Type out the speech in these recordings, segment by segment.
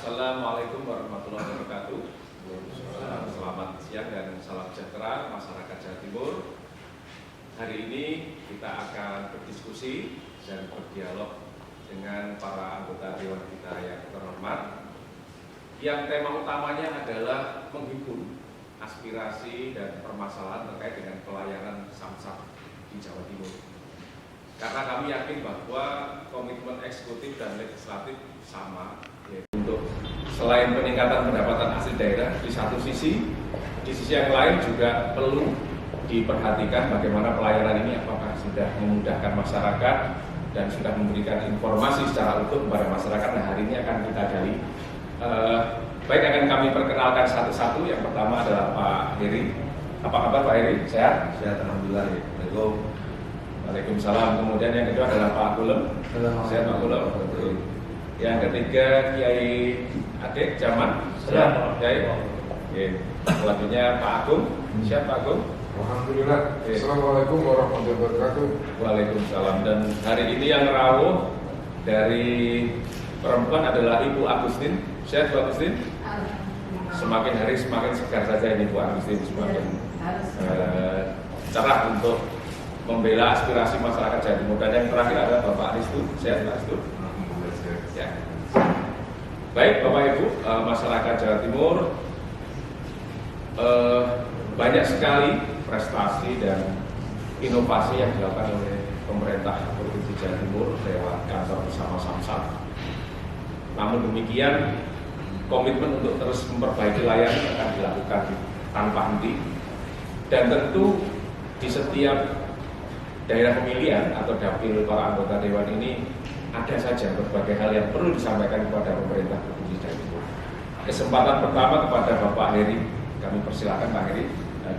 Assalamualaikum warahmatullahi wabarakatuh. Selamat siang dan salam sejahtera masyarakat Jawa Timur. Hari ini kita akan berdiskusi dan berdialog dengan para anggota Dewan kita yang terhormat. Yang tema utamanya adalah menghibur aspirasi dan permasalahan terkait dengan pelayanan Samsat di Jawa Timur. Karena kami yakin bahwa komitmen eksekutif dan legislatif sama, yaitu untuk selain peningkatan pendapatan asli daerah di satu sisi, di sisi yang lain juga perlu diperhatikan bagaimana pelayanan ini apakah sudah memudahkan masyarakat dan sudah memberikan informasi secara utuh kepada masyarakat. Nah, hari ini akan kita gali. Baik, akan kami perkenalkan satu-satu. Yang pertama adalah Pak Heri. Apa kabar Pak Heri? Sehat? Sehat, alhamdulillah. Assalamualaikum. Waalaikumsalam. Kemudian yang kedua adalah Pak Gulem. Sehat Pak Gulem. Yang ketiga Kiai Adik Jaman. Sehat Kiai. Oke. Selanjutnya Pak Agung. Siap Pak Agung? Alhamdulillah. Assalamualaikum warahmatullahi wabarakatuh. Waalaikumsalam. Dan hari ini yang rawuh dari perempuan adalah Ibu Agustin. Sehat Bu Agustin? Semakin hari semakin segar saja ini Bu Agustin, semakin cerah untuk membela aspirasi masyarakat Jawa Timur. Dan yang terakhir adalah Bapak Aristu. Sehat Pak Aristu? Ya. Baik Bapak Ibu, masyarakat Jawa Timur, banyak sekali prestasi dan inovasi yang dilakukan oleh pemerintah Provinsi Jawa Timur lewat kantor bersama Samsat. Namun demikian, komitmen untuk terus memperbaiki layanan akan dilakukan tanpa henti, dan tentu di setiap daerah pemilihan atau dapil para anggota dewan ini ada saja berbagai hal yang perlu disampaikan kepada pemerintah Provinsi Jawa Timur. Kesempatan pertama kepada Bapak Heri, kami persilakan Pak Heri.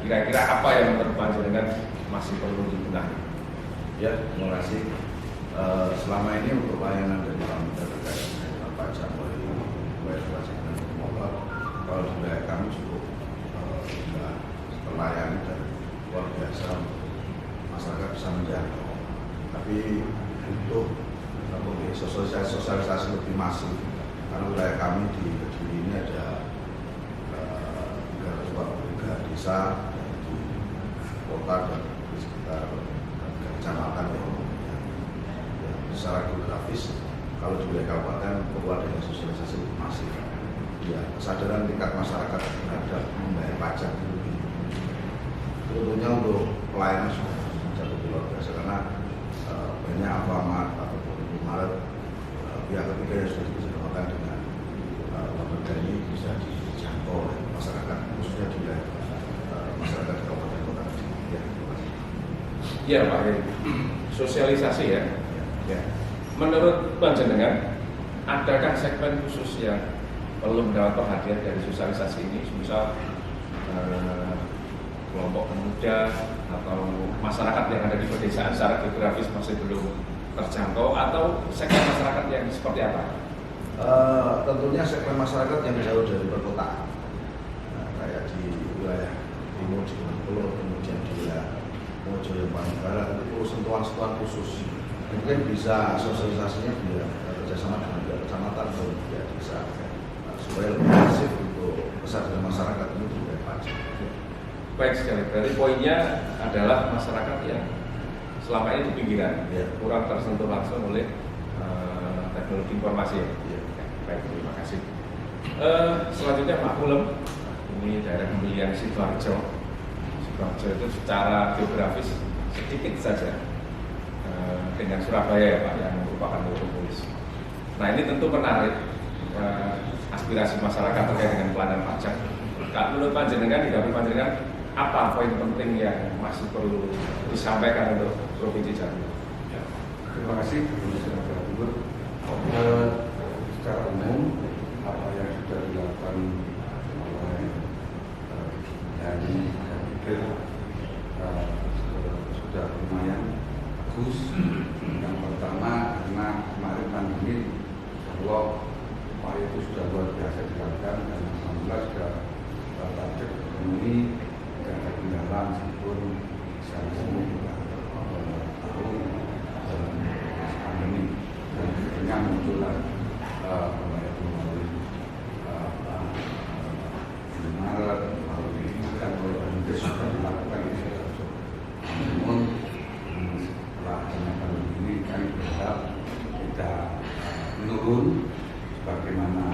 Kira-kira apa yang menurut panjenengan masih perlu dibenahi? Ya, terima kasih. Selama ini untuk layanan dari pemerintah terkait dengan pajak mulai pajak dan pemotor, kalau di wilayah kami cukup sudah terlayani dan luar biasa, masyarakat bisa menjangkau. Tapi untuk sosialisasi lebih masif, karena wilayah kami di Kediri ini ada 343 desa di kota dan di sekitar kecamatan yang secara geografis, kalau di wilayah kabupaten perlu adanya sosialisasi lebih masif. Ya, kesadaran tingkat masyarakat terhadap membayar pajak itu lebih. Tentunya untuk pelayanan sudah menjadi luar biasa, karena banyak Alfamart ataupun Indomaret pihak ketiga yang sudah dikerjasamakan dengan lembaga ini bisa dijangkau oleh masyarakat, khususnya di wilayah masyarakat di kabupaten kota. Ya, terima kasih. Ya Pak Heri, sosialisasi ya. Ya. Menurut panjenengan, adakah segmen khusus yang perlu mendapat perhatian dari sosialisasi ini, misal kelompok pemuda atau masyarakat yang ada di pedesaan secara geografis masih belum terjangkau, atau segmen masyarakat yang seperti apa? Tentunya segmen masyarakat yang jauh dari perkotaan, kayak di wilayah timur di Bengkulu, kemudian di wilayah Mojo yang paling barat, itu sentuhan-sentuhan khusus. Mungkin bisa sosialisasinya bila kerjasama dengan pihak kecamatan atau pihak desa, supaya lebih masif untuk kesadaran masyarakat ini terkait pajak. Baik sekali, berarti poinnya adalah masyarakat yang selama ini di pinggiran, ya, kurang tersentuh langsung oleh teknologi informasi ya. Ya. Baik, terima kasih. Selanjutnya Pak Gulem, ini daerah pemilihan Sidoarjo. Sidoarjo itu secara geografis sedikit saja dengan Surabaya ya Pak, yang merupakan metropolis. Nah, ini tentu menarik aspirasi masyarakat terkait dengan pelayanan pajak. Kalau menurut panjenengan, di dapil panjenengan, apa poin penting yang masih perlu disampaikan untuk Provinsi Jawa Timur? Ya. Terima kasih Provinsi Jawa Timur. Secara umum, apa yang sudah dilakukan oleh dari dapil sudah lumayan bagus. Yang pertama, karena kemarin pandemi, bahwa upaya itu sudah luar biasa dilakukan, dan alhamdulillah sudah target memenuhi ada kendala meskipun sekarang semua juga tahu pandemi dan akhirnya muncullah turun, bagaimana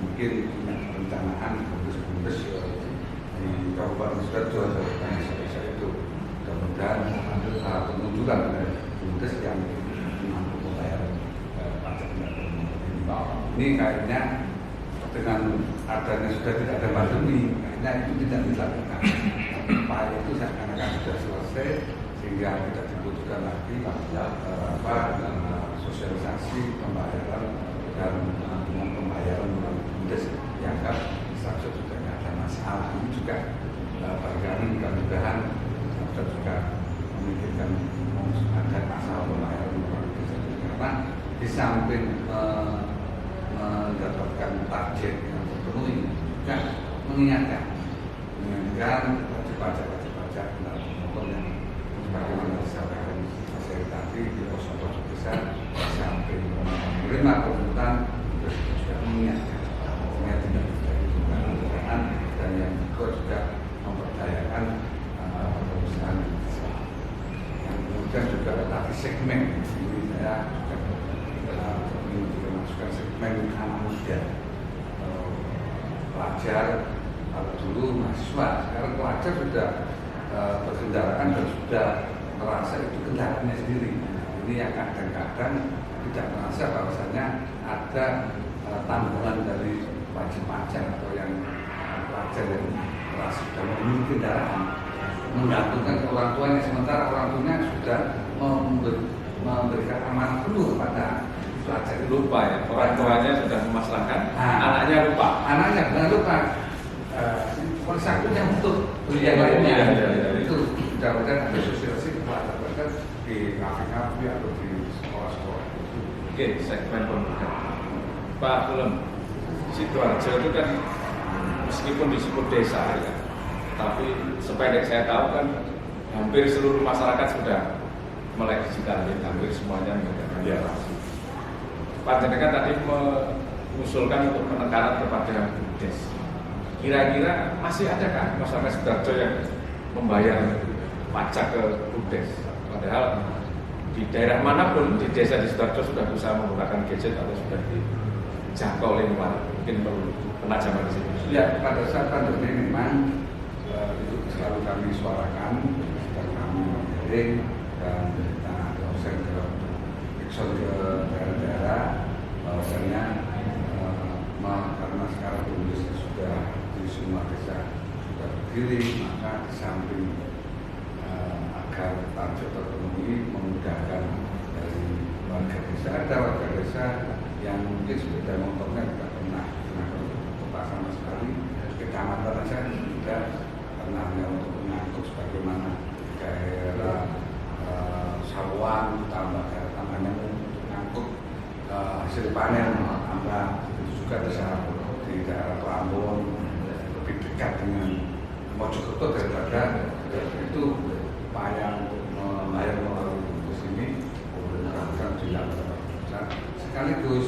mungkin punya perencanaan bumdes di Kabupaten Sidoarjo saya itu mudah-mudahan penunjukan bumdes yang mampu membayar pajak ini kayaknya dengan adanya sudah tidak ada pandemi, kayaknya itu tidak dilakukan. Upaya itu seakan-akan sudah selesai sehingga tidak dibutuhkan lagi sosialisasi pembayaran dan dengan pembayaran bumdes yang Sidoarjo juga tidak ada masalah. Ini juga barangkali mudah-mudahan Sidoarjo juga memikirkan ada masalah pembayaran bumdes karena di samping mendapatkan target yang terpenuhi juga mengingatkan pajak maupun yang bagaimana disampaikan saya tadi di pos-pos desa sampai menerima kebutuhan terus juga mengingatkan sehingga tidak terjadi kebutuhan dan yang kedua juga memperdayakan perusahaan yang kemudian juga tadi segmen ini saya memasukkan segmen anak muda pelajar. Kalau dulu mahasiswa, sekarang pelajar sudah berkendaraan dan sudah merasa itu kendaraannya sendiri. Ini yang kadang-kadang tidak merasa bahwasanya ada tanggungan dari wajib pajak atau yang pelajar yang merasa sudah memiliki kendaraan menggantungkan ke orang tuanya, sementara orang tuanya sudah memberikan amanah penuh kepada pelajar. Lupa ya, orang tuanya sudah memaslahkan, anaknya lupa. Anaknya benar lupa. Satunya untuk beli yang lainnya itu mudah-mudahan ada sosialisasi kepada mereka di kafe-kafe atau di sekolah-sekolah. Oke, segmen pemuda. Pak Bulem, Sidoarjo itu kan meskipun disebut desa ya, tapi sependek saya tahu kan hampir seluruh masyarakat sudah melek digital, hampir semuanya menggunakan aplikasi. Panjenengan tadi mengusulkan untuk penekanan kepada BUMDes. Kira-kira masih ada kan masyarakat Sidoarjo yang membayar pajak ke BUMDes? Padahal di daerah manapun di desa di Sidoarjo sudah bisa menggunakan gadget atau sudah dijangkau oleh luar. Mungkin perlu penajaman di sini. Ya, pada saat pandemi memang itu selalu kami suarakan dan kami mengiring dan kita dosen ke daerah-daerah bahwasanya karena sekarang BUMDes sudah di semua desa sudah berdiri, maka di samping agar target terpenuhi memudahkan dari warga desa, ada warga desa yang mungkin sepeda motornya tidak pernah kota sama sekali, kecamatan saja tidak pernah untuk mengangkut sebagaimana daerah Sawan tambah daerah tambahnya untuk mengangkut hasil panen tambah itu juga bisa di daerah Prambon lebih dekat dengan Mojokerto daripada itu upaya untuk membayar melalui BUMDes ini mudah-mudahan dilakukan sekaligus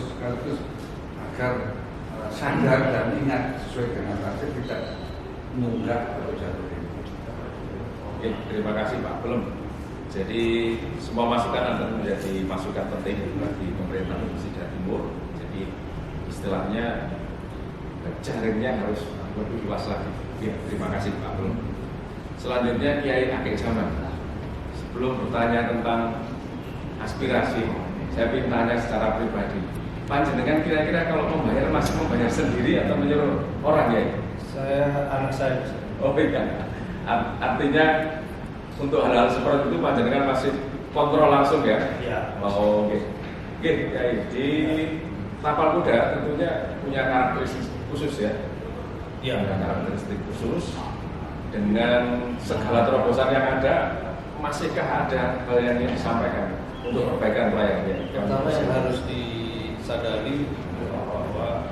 agar sadar dan ingat sesuai dengan target tidak menunggak atau jatuh ini. Oke, terima kasih Pak Bulem. Jadi semua masukan akan menjadi masukan penting bagi pemerintah Provinsi Jawa Timur. Jadi istilahnya jaringnya harus lebih luas lagi. Ya, terima kasih Pak Bulem. Selanjutnya Kiai Akhir Zaman. Sebelum bertanya tentang aspirasi, saya ingin tanya secara pribadi. Panjenengan kira-kira kalau membayar masih membayar sendiri atau menyuruh orang ya? Anak saya. Oh beda. Artinya untuk hal-hal seperti itu panjenengan masih kontrol langsung ya? Iya. Oh oke. Oke, di tapal kuda tentunya punya karakteristik khusus ya? Iya. Punya karakteristik khusus. Dengan segala terobosan yang ada, masihkah ada hal yang ingin disampaikan untuk perbaikan pelayanan? Pertama yang harus disadari bahwa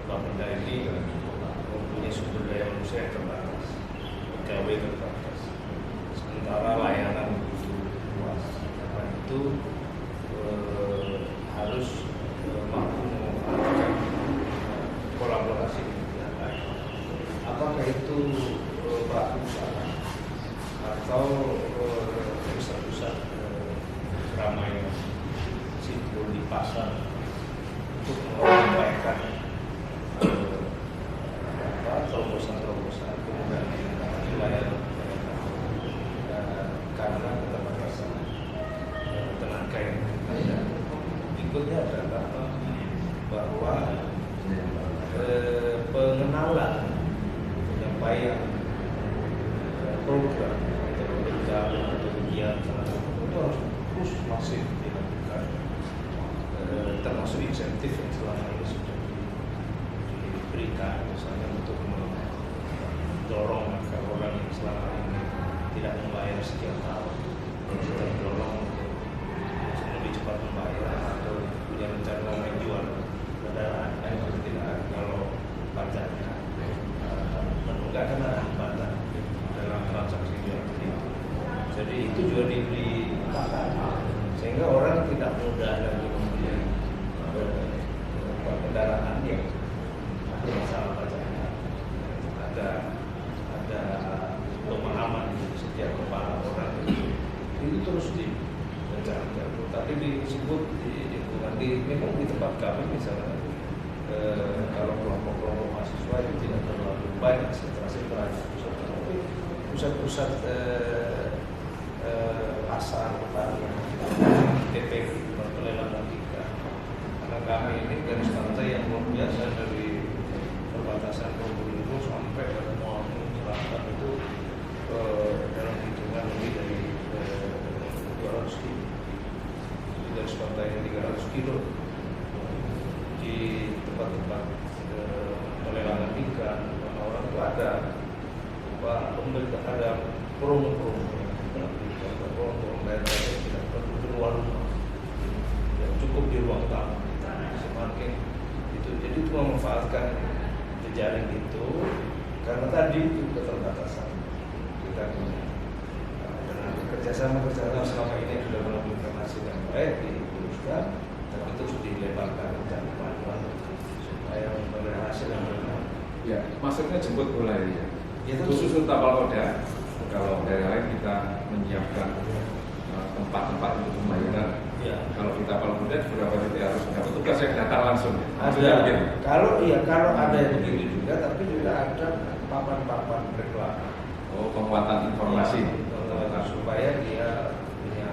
Bapeda ini mempunyai sumber daya manusia yang terbatas, pegawai terbatas, sementara layanan begitu luas. Karena itu harus mampu memanfaatkan kolaborasi dengan pihak lain. Apakah itu pelaku usaha atau pusat-pusat keramaian, situ di pasar untuk menyampaikan terobosan-terobosan kemudian wilayah karena keterbatasan tenaga yang ada. Berikutnya adalah bahwa pengenalan penyampaian program atau kegiatan itu harus terus masif dilakukan, termasuk insentif yang selama ini sudah diberikan, misalnya untuk mendorong agar orang yang selama ini tidak membayar sekian tahun kita dorong untuk lebih cepat membayar atau punya rencana menjual kendaraan itu tidak kalau pajaknya menunggak karena ada hambatan dalam transaksi jual beli. Jadi itu juga diberi sehingga orang tidak mudah lagi membeli kendaraan yang ada masalah pajaknya. Ada pemahaman di setiap kepala orang itu terus direncanakan. Tadi disebut di lingkungan memang di tempat kami misalnya kalau kelompok-kelompok mahasiswa itu tidak terlalu banyak sentra-sentra tapi pusat-pusat pasar pertanian TPK pelelangan ikan. Karena kami ini garis pantai yang luar biasa dari perbatasan Probolinggo sampai ke Muarni Selatan itu dalam hitungan lebih dari 200 kilo. Jadi garis pantainya 300 kilo di tempat-tempat pelelangan ikan. Orang itu ada ada promo-promo untuk membayar pajak tidak perlu keluar rumah, yang cukup di ruang tamu. Semakin itu, jadi itu memanfaatkan jejaring itu karena tadi itu keterbatasan kita punya. Dengan kerjasama selama ini sudah melakukan hasil yang baik diluruskan, tapi itu sudah dilebarkan jangkauan supaya memberi hasil yang benar. Ya, maksudnya jemput bola ya. Itu Khusus tapal koda, kalau daerah lain kita menyiapkan tempat-tempat untuk pembayaran. ya. Kalau di tapal koda beberapa titik harus ada petugas yang datang langsung. Ada. Kalau ada yang begitu juga, tapi juga ada papan-papan reklame. Oh, penguatan informasi. Supaya dia punya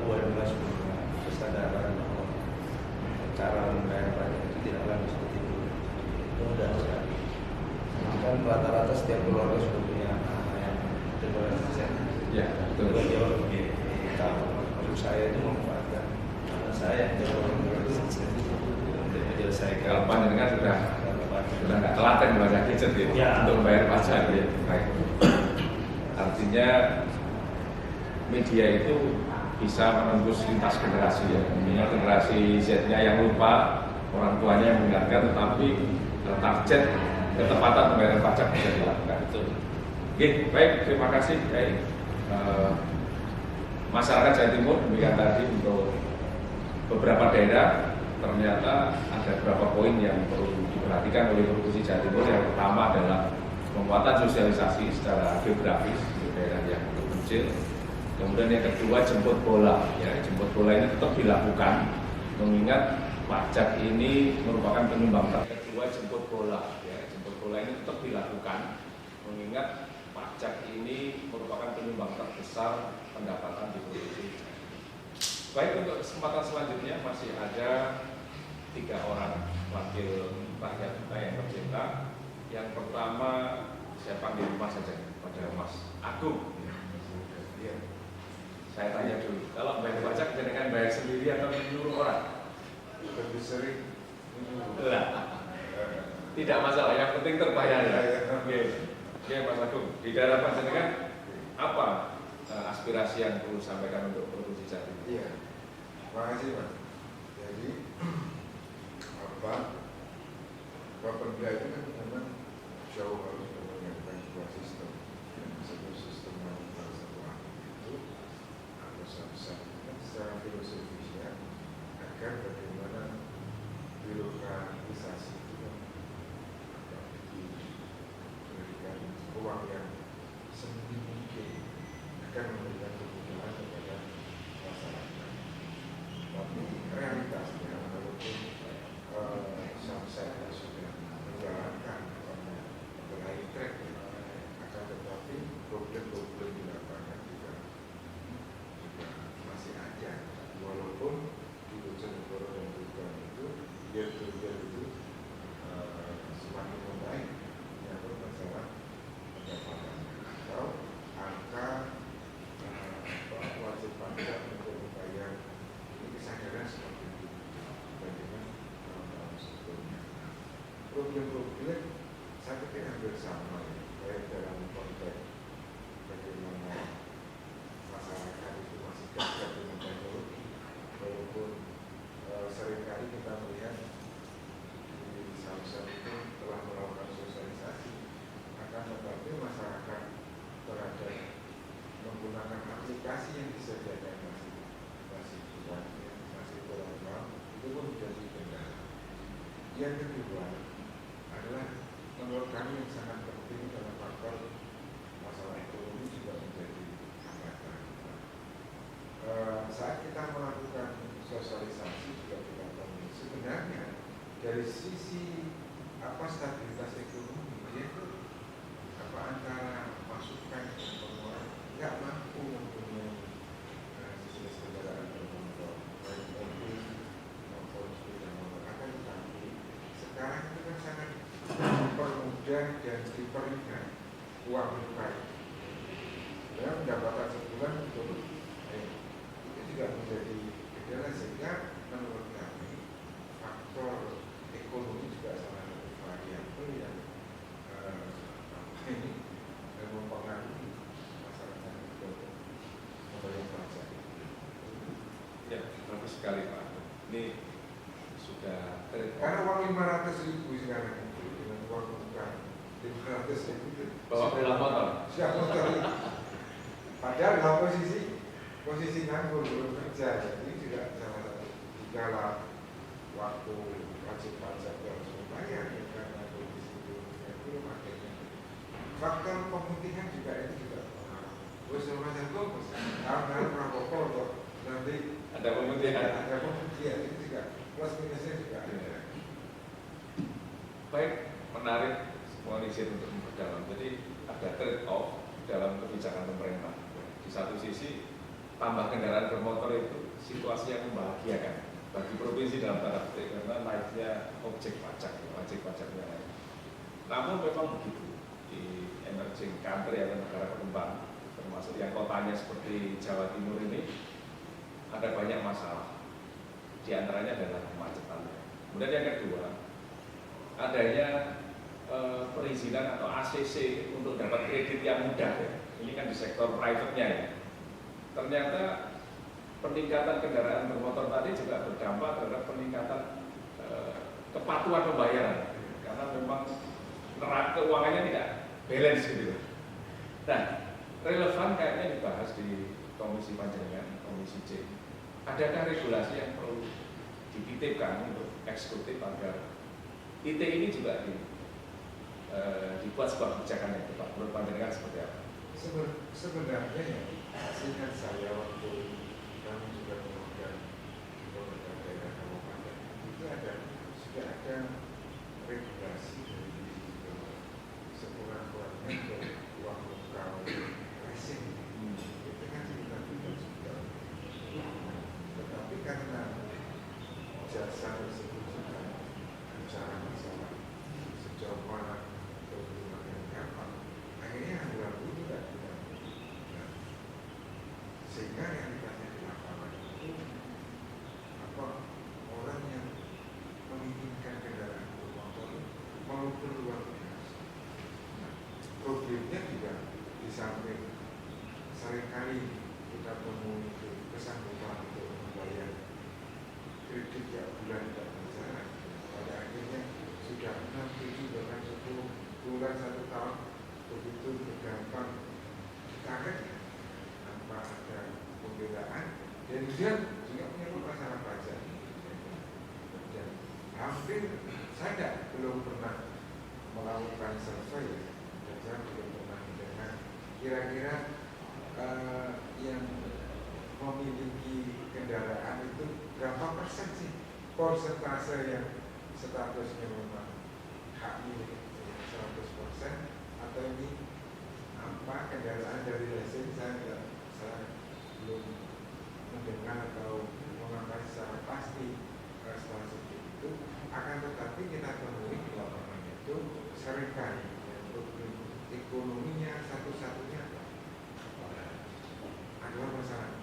awareness, punya kesadaran bahwa cara membayar pajak itu tidak lagi seperti itu. Mudah sekali. Kan rata-rata setiap keluarga sudah punya anak yang berkelas. Ya, betul. Itu jauh lebih tahu. Kalau saya itu memanfaatkan anak saya yang jauh lebih berkelas untuk menyelesaikan. Kalau panjenengan sudah nggak telaten membaca gadget ya, untuk membayar pajak ya. Baik. Artinya media itu bisa menembus lintas generasi ya. Minimal generasi Z-nya yang lupa, orang tuanya yang mengingatkan, tetapi target ketepatan pembayaran pajak bisa dilakukan. Betul. Oke, baik, terima kasih. Masyarakat Jawa Timur demikian tadi untuk beberapa daerah ternyata ada beberapa poin yang perlu diperhatikan oleh Provinsi Jawa Timur. Yang pertama adalah penguatan sosialisasi secara geografis di daerah yang terpencil. Kemudian yang kedua jemput bola. Ya, jemput bola ini tetap dilakukan mengingat pajak ini merupakan penyumbang terbesar. Kedua jemput bola. Ya, jemput bola ini tetap dilakukan mengingat pajak ini merupakan penyumbang terbesar pendapatan di provinsi. Baik, untuk kesempatan selanjutnya masih ada 3 orang wakil rakyat kita yang tercinta. Yang pertama saya panggil Mas saja pada Mas Agung. Ya. Saya tanya dulu, kalau bayar pajak dengan bayar sendiri atau menyuruh orang? Lebih sering tidak masalah, yang penting terbayar ya. Oke, Mas Agung, di daerah panjenengan apa aspirasi yang perlu disampaikan untuk Provinsi Jawa Timur? Iya, terima kasih Pak. Jadi Bapenda itu kan memang jauh harus menyiapkan sebuah sistem, sebuah sistem yang bersatuan itu harus disatukan secara filosofisnya agar bagaimana birokratisasi itu diberikan ruang yang seminimal mungkin akan memberikan kemudahan kepada masyarakat. Tapi realitasnya walaupun disediakan masih kurang, itu pun menjadi kendala. Yang kedua adalah menurut kami yang sangat penting dalam faktor masalah ekonomi juga menjadi hambatan. Saat kita melakukan sosialisasi juga kita temui sebenarnya dari sisi stabilitas ekonomi dia itu antara masukan dan pengeluaran nggak mampu mempunyai jenis kendaraan bermotor baik mobil maupun sepeda motor. Akan tetapi sekarang itu kan sangat dipermudah dan diperingat uang tunai. Dan pendapatan sebulan itu juga menjadi kendala, sehingga menurut kami faktor ekonomi juga salah satu variabel yang ini mempengaruhi masyarakat untuk membayar pajak. Ya, bagus sekali Pak. Ini sudah karena uang 500.000 sekarang itu dengan uang bukan 500.000 itu bawa pulang motor. Siap motor. Padahal dalam posisi nganggur belum kerja, jadi juga salah satu dikala waktu wajib pajak harus membayar karena kondisi belum akhirnya. Faktor pemutihan juga itu juga bos rumah jago, tahun-tahun prabowo untuk nanti Ada pemutihan. ada pemutihan itu juga plus minusnya juga ada. Baik, menarik, semua izin untuk memperdalam. Jadi ada trade off dalam kebijakan pemerintah. Di satu sisi tambah kendaraan bermotor itu situasi yang membahagiakan bagi provinsi dalam tanda petik karena naiknya objek pajak, wajib pajaknya naik. Namun memang begitu di emerging country atau negara berkembang, termasuk yang kotanya seperti Jawa Timur ini, ada banyak masalah. Di antaranya adalah kemacetan. Kemudian yang kedua, adanya perizinan atau ACC untuk dapat kredit yang mudah ya. Ini kan di sektor private-nya ya. Ternyata peningkatan kendaraan bermotor tadi juga berdampak terhadap peningkatan kepatuhan pembayaran karena memang neraca keuangannya tidak balance gitu. Nah, relevan kayaknya dibahas di Komisi Panjenengan, Komisi C. Adakah regulasi yang perlu dititipkan untuk eksekutif agar IT ini juga dibuat sebuah kebijakan yang tepat? Menurut Panjenengan seperti apa? Sebenarnya ya, seingat saya waktu kami juga memegang pemerintah daerah kabupaten itu sudah ada regulasi dari sekurang-kurangnya dari uang lokal racing itu kan sekitar 3 juta. Tetapi karena jasa tersebut juga bicara masalah sejauh mana keuntungan yang gampang, akhirnya anggaran itu tidak sehingga realitasnya di lapangan itu orang yang menginginkan kendaraan bermotor maupun luar biasa. Nah, problemnya juga di samping seringkali kita temui kesanggupan untuk membayar kredit tiap bulan tidak berjalan. Pada akhirnya sudah 6, 7, bahkan 10 bulan 1 tahun begitu bergampang ditarik tanpa ada pembelaan, dan dia juga menyebut masalah pajak. Dan hampir saya belum pernah melakukan survei dan saya belum pernah mendengar kira-kira yang memiliki kendaraan itu berapa persen sih persentase yang statusnya memang hak milik 100%, atau ini kendaraan dari leasing. Saya belum mendengar atau mengatakan secara pasti setelah seperti itu. Akan tetapi kita temui di lapangan itu seringkali ekonominya satu-satunya adalah masalah,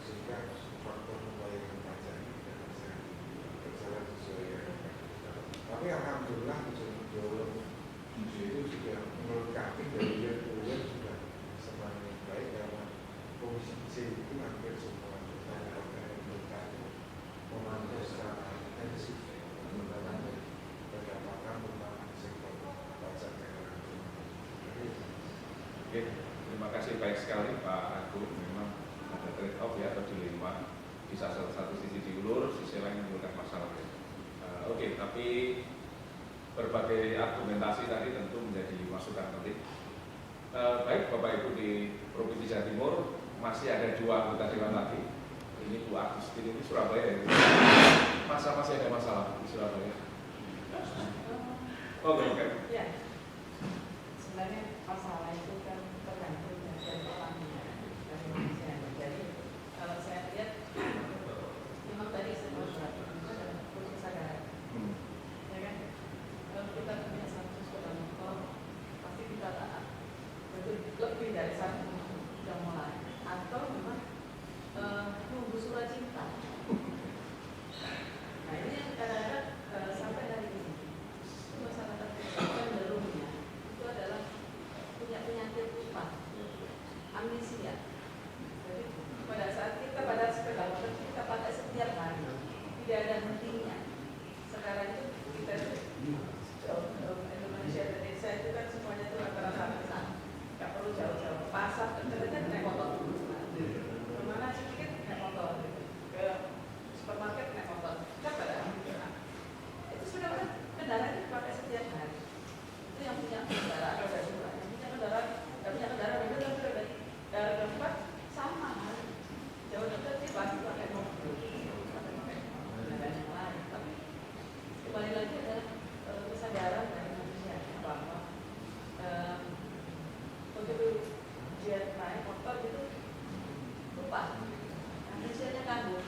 sehingga faktor pembayaran pajak ini tidak bisa berjalan sesuai dengan. Tapi alhamdulillah itu sudah menurut kami dari bulan sudah semakin baik karena Komisi C itu hampir semua memantau secara intensif pengembangan pendapatan terutama di sektor pajak daerah. Oke, terima kasih baik sekali Pak Agung. Memang ada ya, atau dilema, bisa satu sisi diulur, sisi lain menimbulkan masalah. Oke, tapi berbagai argumentasi tadi tentu menjadi masukan penting. Baik Bapak Ibu di Provinsi Jawa Timur, masih ada 2 anggota dewan lagi. Ini Bu Agustin, ini Surabaya ya. Masih ada masalah di Surabaya. Oke. Ya, sebenarnya masalah itu kan tergantung dari orangnya, dari manusia. Jadi kalau saya lihat, memang tadi semua surat itu adalah kunci kesadaran. Ya kan? Kalau kita punya satu sepeda motor, pasti kita taat. Lebih dari satu sudah mulai. Atau memang nunggu surat cinta. Nah ini yang kadang-kadang sampai hari ini masyarakat cenderungnya itu adalah punya penyakit lupa, amnesia. Jadi pada saat pada sepeda motor kita pakai setiap hari, tidak ada hentinya. Sekarang itu kita Indonesia dan Indonesia itu kan semuanya itu rata-rata besar, nggak perlu jauh-jauh. Pasar ternyata naik motor dulu, kemana sedikit naik motor, ke supermarket naik motor, kan pada itu sudah kendaraan itu pakai setiap hari. Itu yang punya kendaraan roda 2, yang punya kendaraan roda 2 dari tempat sama hari. Jauh dekat dia pasti pakai mobil, pakai kendaraan yang lain. Tapi kembali lagi adalah kesadaran dari manusia bahwa begitu dia naik motor itu lupa, manusianya kambuh,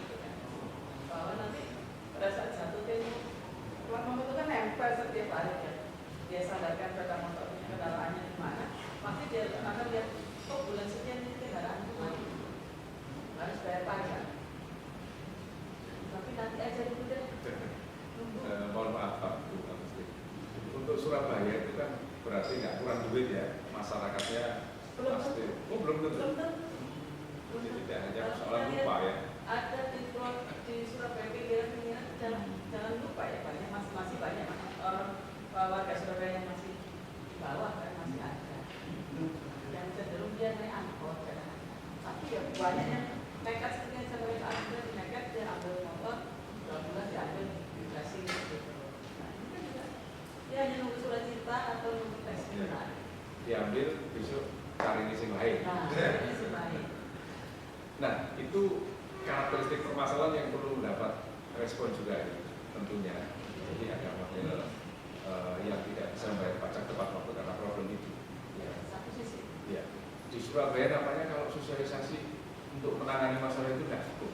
bahwa nanti pada saat jatuh plat nomor itu kan nempel setiap hari ya. Dia sadarkan sepeda motornya kendaraannya di mana, pasti dia akan lihat, oh bulan sekian ini kendaraan itu mati, harus bayar pajak. Tapi nanti aja dulu deh. Mohon maaf Pak Bu Agustin. Untuk Surabaya itu kan berarti nggak kurang duit ya, masyarakatnya pasti. Oh belum tentu. Jadi tidak hanya soal lupa ya. Ada di Surabaya pinggiran jangan lupa ya, banyak masih banyak orang warga Surabaya yang masih di bawah kan, masih ada yang cenderung dia naik angkot kan. Tapi ya banyak yang nekat seperti yang saya katakan, nekat dia ambil motor 2 bulan diambil dikasih gitu. Nah ini kan juga dia hanya nunggu surat cinta atau nunggu tes kendaraan. Diambil besok cari ngisi lain. Nah itu karakteristik permasalahan yang perlu mendapat respon juga ya, tentunya. Jadi ada model yang tidak bisa membayar pajak tepat waktu karena problem itu. Ya. Satu sisi. Ya. Di Surabaya namanya kalau sosialisasi untuk menangani masalah itu tidak cukup,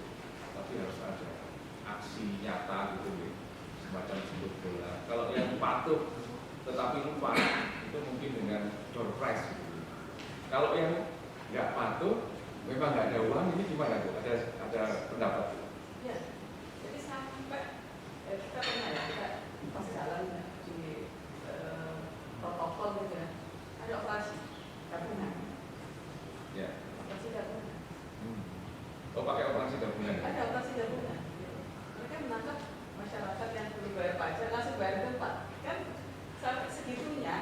tapi harus ada aksi nyata gitu ya, semacam jemput bola. Kalau yang patuh tetapi lupa itu mungkin dengan door prize. Gitu. Kalau yang nggak patuh, memang nggak ada uang, ini gimana Bu? Ada pendapat? Ya, jadi sampai kita pernah ya, kita pas jalan di protokol gitu ya, ada operasi gabungan. Ya. Operasi gabungan. Oh pakai operasi gabungan? Ada operasi gabungan. Mereka menangkap masyarakat yang belum bayar pajak langsung bayar di tempat. Kan sampai segitunya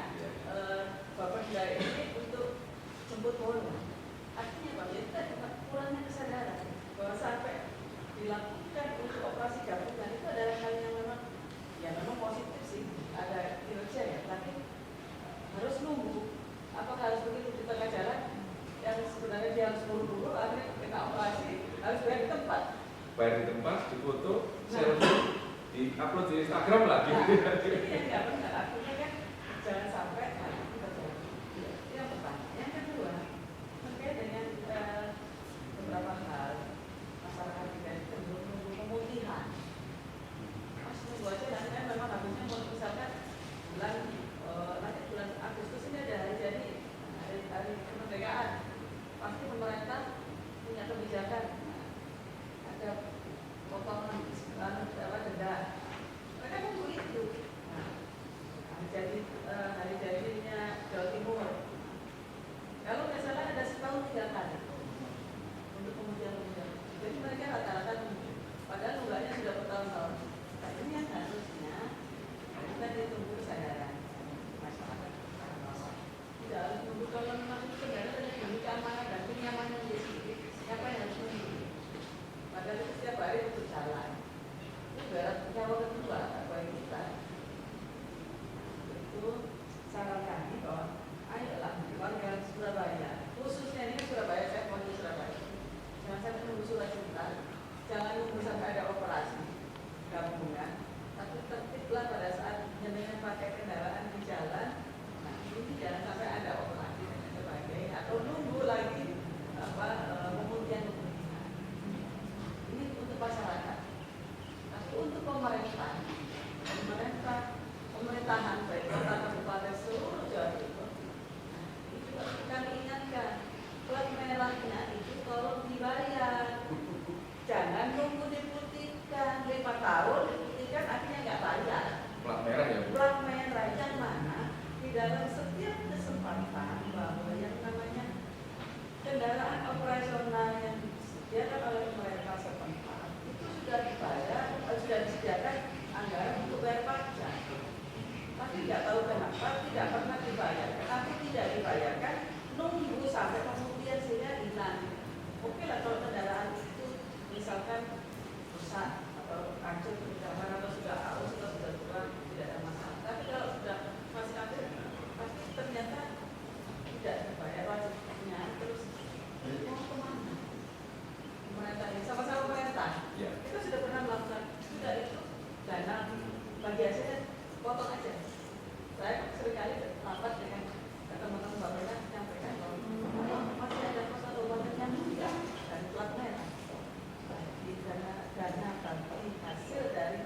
Bapak Daya ini untuk jemput bola. Artinya Pak, kita kurangnya kesadaran bahwa sampai dilakukan untuk operasi gabungan itu adalah hal yang memang positif sih, ada kinerja ya, tapi harus nunggu. Apakah harus begitu di tengah jalan yang sebenarnya dia harus buru-buru, akhirnya kita operasi harus bayar di tempat. Bayar di tempat, difoto, selfie, di-upload di Instagram lagi. Nah, ini yang nggak benar, artinya kan jangan sampai hal itu terjadi. Itu yang pertama. Yang kedua, terkait dengan beberapa hal masyarakat kita itu menunggu pemutihan. Mas tunggu aja, nanti kan memang habisnya misalkan nanti bulan Agustus ini ada hari jadi hari kemerdekaan, pasti pemerintah punya kebijakan, ada potongan denda. Mereka nunggu itu. Nah, nyawa kedua bagi kita. Itu saran kami bahwa ayolah warga Surabaya, khususnya ini Surabaya, saya mau di Surabaya, jangan sampai menunggu surat cinta, jangan nunggu sampai ada operasi gabungan, tapi tertiblah pada saat jenengan pakai kendaraan di jalan. Nah ini jangan sampai ada operasi dan sebagainya, atau nunggu lagi pemutihan. Ini untuk masyarakat, tapi untuk pemerintahan baik kota kabupaten seluruh Jawa Timur. Nah, ini juga kami ingatkan, plat merahnya itu tolong dibayar, jangan nunggu diputihkan 5 tahun, diputihkan akhirnya nggak bayar. Plat merah ya Bu? Plat merah yang mana di dalam setiap kesempatan bahwa yang namanya kendaraan operasional yang disediakan oleh mereka setempat itu sudah dibayar, sudah disediakan anggaran untuk bayar pajak. Tapi tidak tahu kenapa tidak pernah dibayarkan, tapi tidak dibayarkan, nunggu sampai kemudian sehingga hilang. Oke lah kalau kendaraan itu misalkan rusak atau hancur zaman atau sudah aus atau sudah tua tidak ada masalah. Tapi kalau sudah masih ada, pasti ternyata tidak dibayar wajibnya, terus mau kemana? Pemerintah ini sama-sama pemerintah. Ya. Kita sudah pernah melakukan, sudah itu dana bagi hasilnya potong aja. Saya seringkali rapat dengan teman-teman bapaknya menyampaikan bahwa masih ada kota kabupaten yang enggak dan plat merah. Di dana bagi hasil dari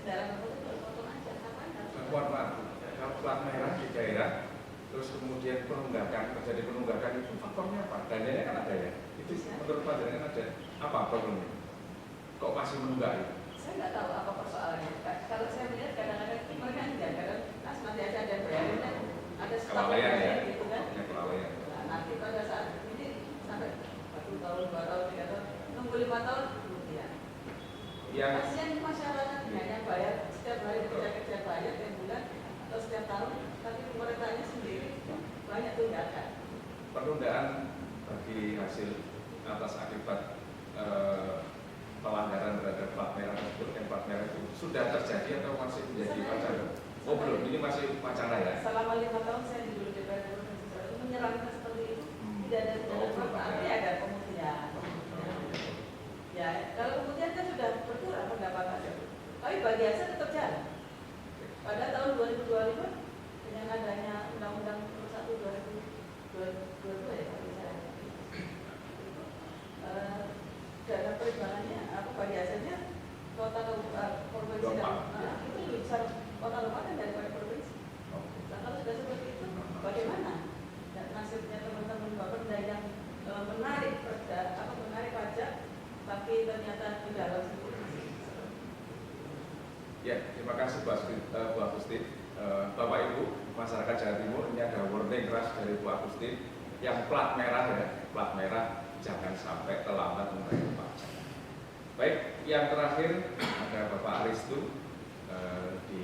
kendaraan itu potong aja. Kapan harus? Mohon maaf, kalau plat merah di daerah, terus kemudian penunggakan, terjadi penunggakan itu faktornya apa? Dananya kan ada ya? Itu menurut Pak Jenengan ada apa problemnya? Kok masih menunggak itu? Saya nggak tahu apa persoalannya. Kalau saya melihat kadang-kadang mereka enggak, kadang nanti aja ada bayarin kan, ada Kelalaian ya? gitu kan. Kelalaian. Nah, nanti pada saat ini sampai 1 tahun, 2 tahun, 3 tahun, nunggu 5 tahun kemudian. Yang Kasihan masyarakatnya yang bayar setiap hari kerja bayar tiap bulan atau setiap tahun, tapi pemerintahnya sendiri banyak tunggakan. penundaan bagi hasil atas akibat pelanggaran terhadap plat merah tersebut, yang plat merah itu sudah terjadi atau masih menjadi wacana? Oh belum, ini masih wacana ya? Selama 5 tahun saya di dulu DPR itu menyeramkan seperti itu, tidak ada artinya ada pemutihan. Ya, kalau kemudian kan sudah berkurang pendapatannya, tapi bagi hasil tetap jalan. Pada tahun 2025 dengan adanya Undang-Undang 1 2022 ya, bagi saya dana perimbangannya apa bagi hasilnya kota provinsi itu lebih besar kota kabupaten daripada provinsi. Nah, kalau sudah seperti itu, bagaimana? Dan nasibnya teman-teman Bapenda yang menarik pajak, tapi ternyata di dalam sendiri masih seperti itu. Ya, terima kasih Bu Agustin. Bapak Ibu, masyarakat Jawa Timur, ini ada warning keras dari Bu Agustin. Yang plat merah ya, plat merah jangan sampai terlambat membayar pajak. Baik, yang terakhir ada Bapak Aristu. Di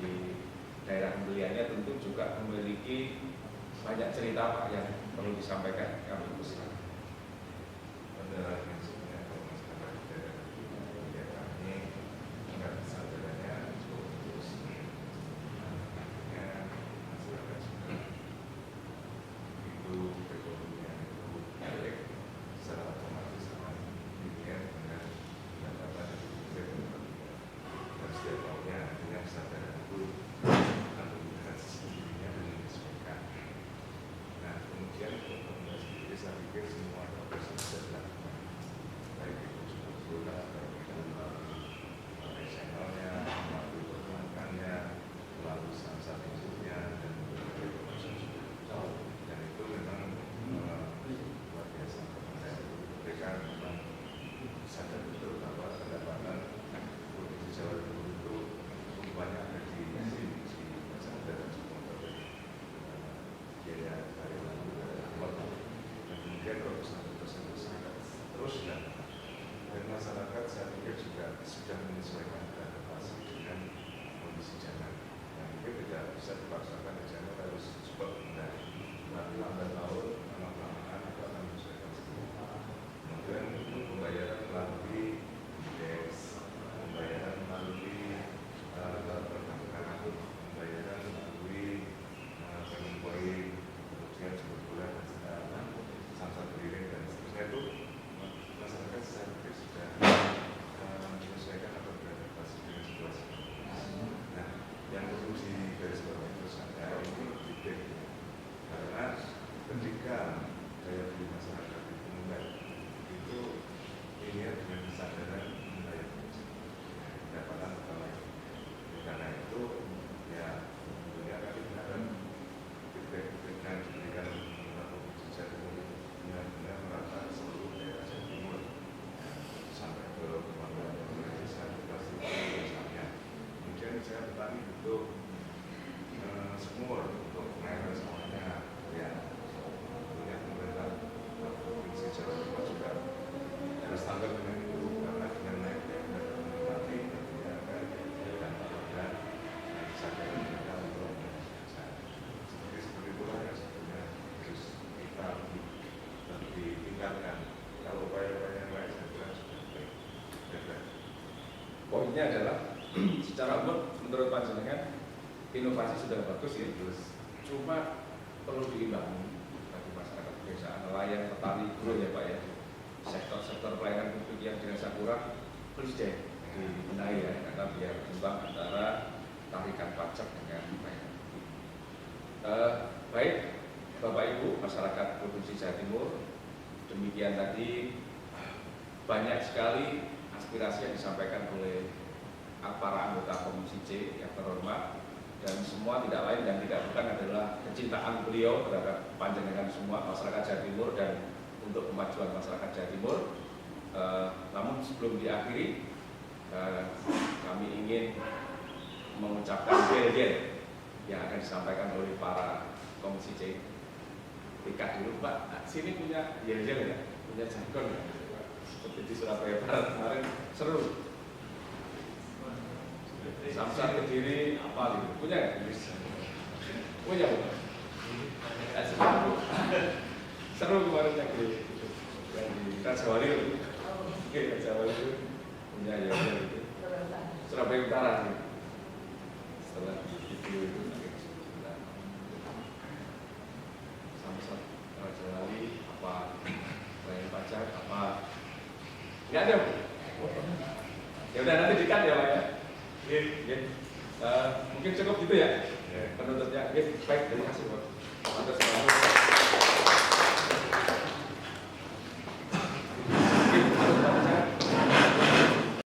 daerah pembeliannya tentu juga memiliki banyak cerita Pak yang perlu disampaikan. Kami persilakan. Pada prinsipnya kalau masyarakat daerah ya kami nggak bisa bedanya cukup terus masyarakat juga itu ekonominya itu baik secara otomatis sama demikian dengan pendapatan itu dan setiap tahunnya artinya kesadaran itu akan dengan sendirinya menyesuaikan. Nah kemudian untuk sendiri saya pikir semua proses bisa dilakukan baik itu juga melalui channelnya, melalui perbankannya, melalui samsat induknya dan berbagai proses dan itu memang luar biasa mereka memang sadar betul bahwa pendapatan provinsi Jawa Timur itu cukup banyak ada di Jakarta dan supporter biaya karyawan dan kemudian proposal tersebut sangat terus dan masyarakat saya pikir juga sudah menyesuaikan adaptasi dengan kondisi jalan yang mungkin tidak bisa dipaksakan di jalan harus cepat mengendali tapi lambat laun lama-lamaan itu akan menyesuaikan sendiri. Kemudian untuk pembayaran melalui indeks, pembayaran melalui poinnya adalah secara umum menurut panjenengan inovasi sudah bagus ya, cuma perlu diimbangi bagi masyarakat pedesaan, nelayan, petani, buruh ya Pak ya. Sektor-sektor pelayanan publik yang dirasa kurang, please deh dibenahi ya, karena biar imbang antara tarikan pajak dengan pelayanan publik. Baik, Bapak Ibu, masyarakat Provinsi Jawa Timur, demikian tadi banyak sekali aspirasi yang disampaikan oleh para anggota Komisi C yang terhormat, dan semua tidak lain dan tidak bukan adalah kecintaan beliau terhadap panjenengan semua masyarakat Jawa Timur dan untuk kemajuan masyarakat Jawa Timur. Namun sebelum diakhiri, kami ingin mengucapkan yel-yel yang akan disampaikan oleh para Komisi C. Dekat dulu Pak, nah, sini punya yel-yel ya, punya jargon ya, seperti di Surabaya Barat kemarin seru. Samsat Kediri apa gitu, punya nggak? Punya bukan? Seru kemarin yang di Raja Wali itu, Raja Wali itu punya ya gitu. Surabaya Utara nih. Setelah video itu Samsat Raja Wali apa bayar pajak apa? Nggak ada. Ya udah nanti dikat ya Pak ya. Mungkin cukup gitu ya penutupnya. Baik, terima kasih Pak.